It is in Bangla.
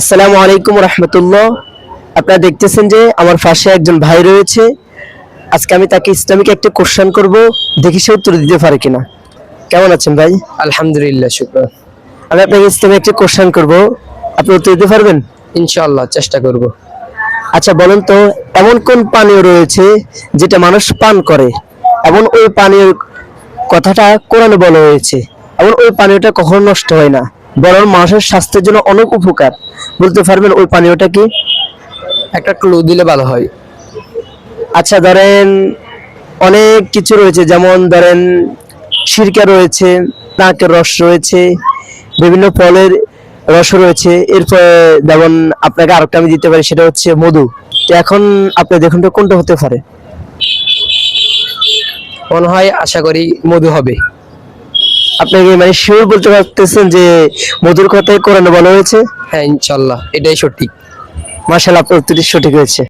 আসসালামু আলাইকুম রহমতুল্লাহ। আপনারা দেখতেছেন যে আমার পাশে একজন ভাই রয়েছে। আজকে আমি তাকে ইসলামিক একটা কোশ্চেন করব, দেখি সে উত্তর দিতে পারে কিনা। কেমন আছেন ভাই? আলহামদুলিল্লাহ, শুকর। আমি আপনাকে ইসলামিক একটা কোশ্চেন করব, আপনি উত্তর দিতে পারবেন? ইনশাআল্লাহ চেষ্টা করব। আচ্ছা বলেন তো, এমন কোন পানীয় রয়েছে যেটা মানুষ পান করে, এমন ওই পানীয় কথাটা কোরআনে বলা হয়েছে, এমন ওই পানীয়টা কখনো নষ্ট হয় না, বরং মানুষের স্বাস্থ্যের জন্য অনেক উপকার। বলতে পারবেন ওই পানীয়টা কি? একটা ক্লু দিলে ভালো হয়। আচ্ছা ধরেন অনেক কিছু রয়েছে, যেমন ধরেন সিরকা রয়েছে, নাকের রস রয়েছে, বিভিন্ন ফলের রস রয়েছে। এরপরে যেমন আপনাকে আরেকটা আমি দিতে পারি, সেটা হচ্ছে মধু। তো এখন আপনি দেখুন তো কোনটা হতে পারে। মনে হয়, আশা করি মধু হবে। আপনাকে মানে শিওর বলতে পারতেছেন যে মধুর কথাই কোরআনে বলা হয়েছে? হ্যাঁ, ইনশাআল্লাহ এটাই সঠিক। মাশাআল্লাহ, আপনার উত্তরটি সঠিক হয়েছে।